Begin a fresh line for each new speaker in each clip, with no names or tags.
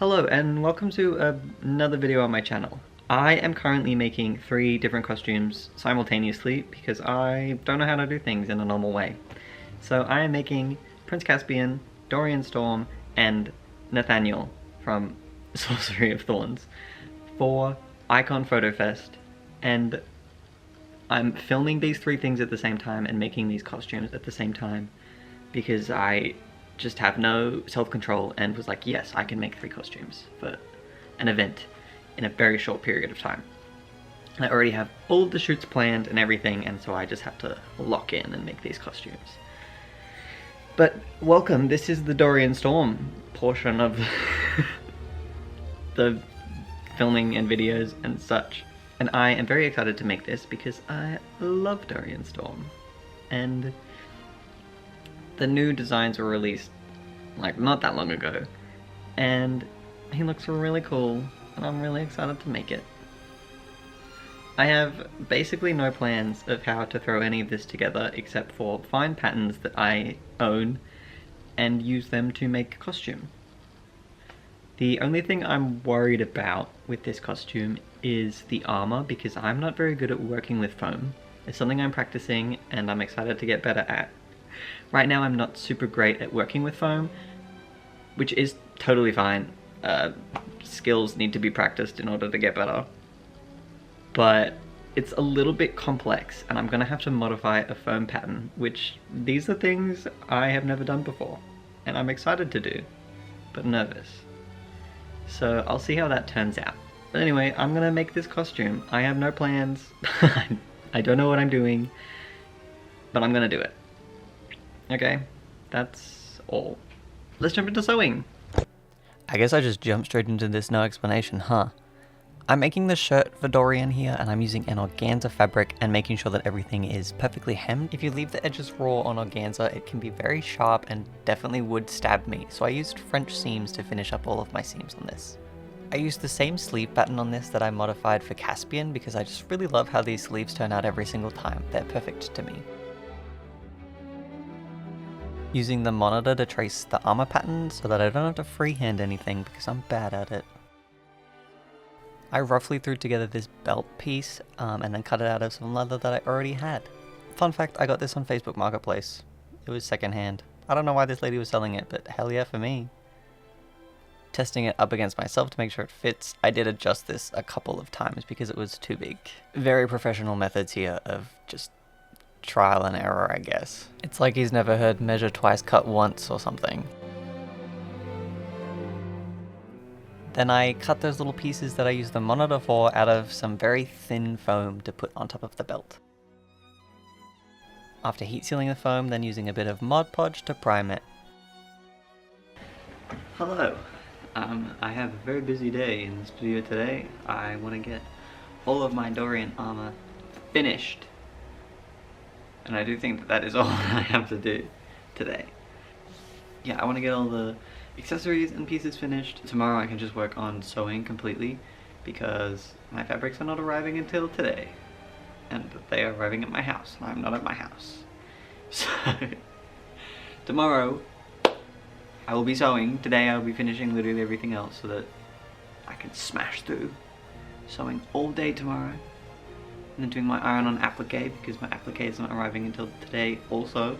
Hello and welcome to another video on my channel. I am currently making 3 different costumes simultaneously because I don't know how to do things in a normal way. So I am making Prince Caspian, Dorian Storm, and Nathaniel from Sorcery of Thorns for Icon Photofest, and I'm filming these 3 things at the same time and making these costumes at the same time because I just have no self-control and was like, yes, I can make 3 costumes for an event in a very short period of time. I already have all of the shoots planned and everything, and so I just have to lock in and make these costumes. But welcome, this is the Dorian Storm portion of the filming and videos and such. And I am very excited to make this because I love Dorian Storm. And the new designs were released like not that long ago, and he looks really cool and I'm really excited to make it. I have basically no plans of how to throw any of this together except for find patterns that I own and use them to make a costume. The only thing I'm worried about with this costume is the armor, because I'm not very good at working with foam. It's something I'm practicing and I'm excited to get better at. Right now I'm not super great at working with foam, which is totally fine. Skills need to be practiced in order to get better. But it's a little bit complex and I'm gonna have to modify a foam pattern, which these are things I have never done before. And I'm excited to do, but nervous. So I'll see how that turns out. But anyway, I'm gonna make this costume. I have no plans. I don't know what I'm doing, but I'm gonna do it. Okay, that's all. Let's jump into sewing. I guess I just jumped straight into this, no explanation, huh? I'm making the shirt for Dorian here, and I'm using an organza fabric and making sure that everything is perfectly hemmed. If you leave the edges raw on organza, it can be very sharp and definitely would stab me, so I used French seams to finish up all of my seams on this. I used the same sleeve pattern on this that I modified for Caspian because I just really love how these sleeves turn out every single time. They're perfect to me. Using the monitor to trace the armor pattern so that I don't have to freehand anything because I'm bad at it. I roughly threw together this belt piece and then cut it out of some leather that I already had. Fun fact, I got this on Facebook Marketplace. It was secondhand. I don't know why this lady was selling it, but hell yeah for me. Testing it up against myself to make sure it fits, I did adjust this a couple of times because it was too big. Very professional methods here of just trial and error, I guess. It's like he's never heard measure twice, cut once or something. Then I cut those little pieces that I used the monitor for out of some very thin foam to put on top of the belt. After heat sealing the foam, then using a bit of Mod Podge to prime it. Hello. I have a very busy day in this video today. I want to get all of my Dorian armor finished. And I do think that that is all I have to do today. Yeah, I want to get all the accessories and pieces finished. Tomorrow I can just work on sewing completely because my fabrics are not arriving until today. And they are arriving at my house, and I'm not at my house. So, tomorrow I will be sewing. Today I'll be finishing literally everything else so that I can smash through sewing all day tomorrow. And then doing my iron-on applique because my applique is not arriving until today also.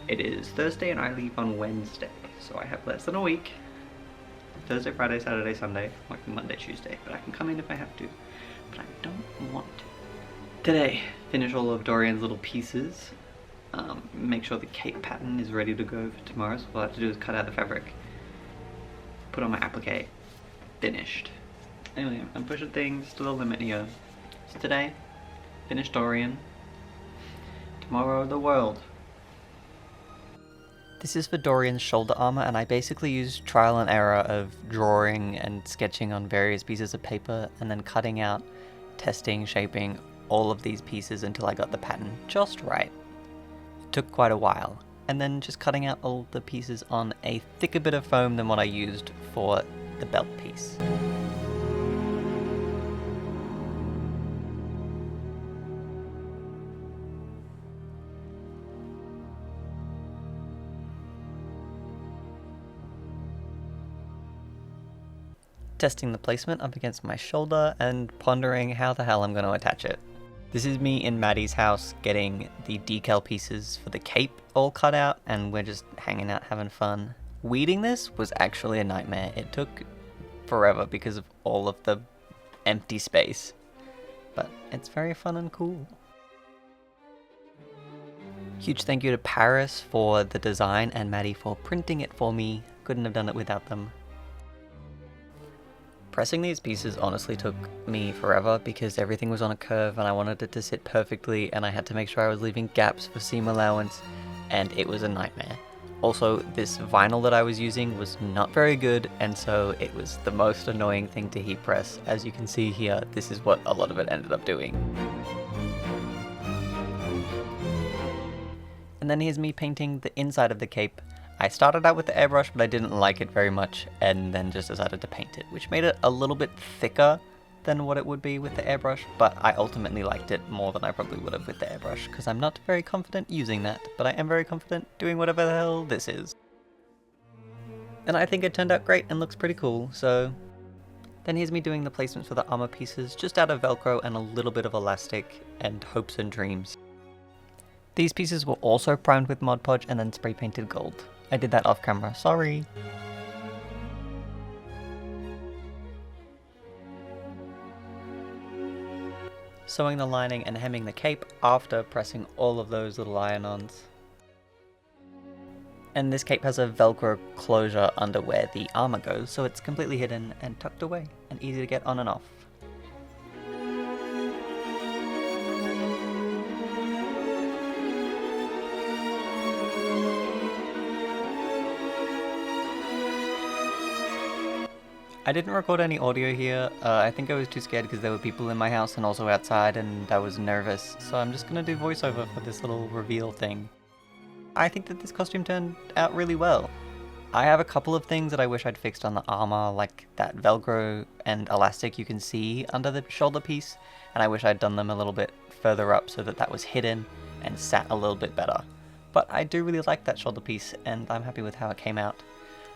It is Thursday and I leave on Wednesday, so I have less than a week. Thursday, Friday, Saturday, Sunday, like Monday, Tuesday, but I can come in if I have to, but I don't want to. Today, finish all of Dorian's little pieces, make sure the cape pattern is ready to go for tomorrow, so all I have to do is cut out the fabric, put on my applique, finished. Anyway, I'm pushing things to the limit here. So today, finish Dorian, tomorrow the world. This is for Dorian's shoulder armor, and I basically used trial and error of drawing and sketching on various pieces of paper and then cutting out, testing, shaping all of these pieces until I got the pattern just right. It took quite a while, and then just cutting out all the pieces on a thicker bit of foam than what I used for the belt piece. testing the placement up against my shoulder and pondering how the hell I'm going to attach it. This is me in Maddie's house getting the decal pieces for the cape all cut out, and we're just hanging out having fun. Weeding this was actually a nightmare. It took forever because of all of the empty space, but it's very fun and cool. Huge thank you to Paris for the design and Maddie for printing it for me. Couldn't have done it without them. Pressing these pieces honestly took me forever because everything was on a curve and I wanted it to sit perfectly, and I had to make sure I was leaving gaps for seam allowance, and it was a nightmare. Also, this vinyl that I was using was not very good, and so it was the most annoying thing to heat press. As you can see here, this is what a lot of it ended up doing. And then here's me painting the inside of the cape. I started out with the airbrush, but I didn't like it very much, and then just decided to paint it, which made it a little bit thicker than what it would be with the airbrush, but I ultimately liked it more than I probably would have with the airbrush, because I'm not very confident using that, but I am very confident doing whatever the hell this is. And I think it turned out great and looks pretty cool, so... Then here's me doing the placements for the armor pieces, just out of Velcro and a little bit of elastic, and hopes and dreams. These pieces were also primed with Mod Podge and then spray painted gold. I did that off camera, sorry. Sewing the lining and hemming the cape after pressing all of those little iron-ons. And this cape has a Velcro closure under where the armor goes, so it's completely hidden and tucked away and easy to get on and off. I didn't record any audio here. I think I was too scared because there were people in my house and also outside, and I was nervous, so I'm just gonna do voiceover for this little reveal thing. I think that this costume turned out really well. I have a couple of things that I wish I'd fixed on the armor, like that Velcro and elastic you can see under the shoulder piece, and I wish I'd done them a little bit further up so that that was hidden and sat a little bit better. But I do really like that shoulder piece, and I'm happy with how it came out.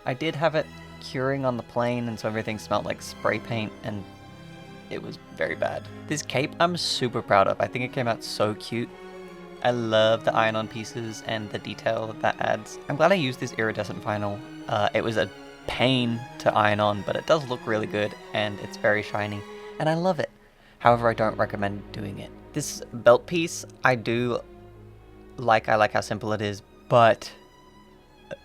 I did have it curing on the plane, and so everything smelled like spray paint, and it was very bad. This cape I'm super proud of. I think it came out so cute. I love the iron-on pieces and the detail that adds. I'm glad I used this iridescent vinyl. It was a pain to iron on, but it does look really good, and it's very shiny, and I love it. However, I don't recommend doing it. This belt piece, I like how simple it is, but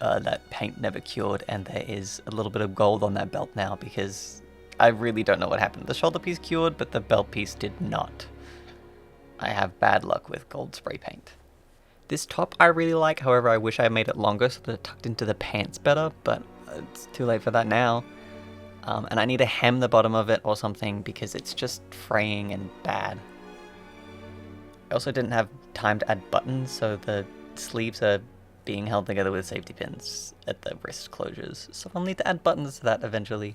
that paint never cured, and there is a little bit of gold on that belt now because I really don't know what happened. The shoulder piece cured, but the belt piece did not. I have bad luck with gold spray paint. This top I really like, however I wish I made it longer so that it tucked into the pants better, but it's too late for that now. And I need to hem the bottom of it or something because it's just fraying and bad. I also didn't have time to add buttons, so the sleeves are being held together with safety pins at the wrist closures, so I'll need to add buttons to that eventually.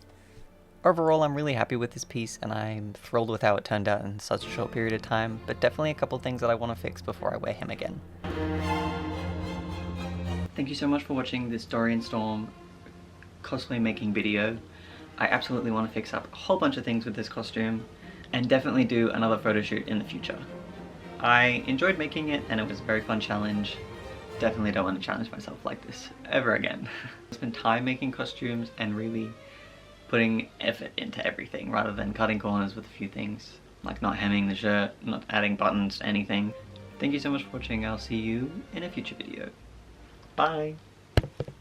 Overall, I'm really happy with this piece, and I'm thrilled with how it turned out in such a short period of time, but definitely a couple things that I want to fix before I wear him again. Thank you so much for watching this Dorian Storm cosplay making video. I absolutely want to fix up a whole bunch of things with this costume, and definitely do another photo shoot in the future. I enjoyed making it, and it was a very fun challenge. Definitely don't want to challenge myself like this ever again. I spent time making costumes and really putting effort into everything rather than cutting corners with a few things, like not hemming the shirt, not adding buttons to anything. Thank you so much for watching. I'll see you in a future video. Bye!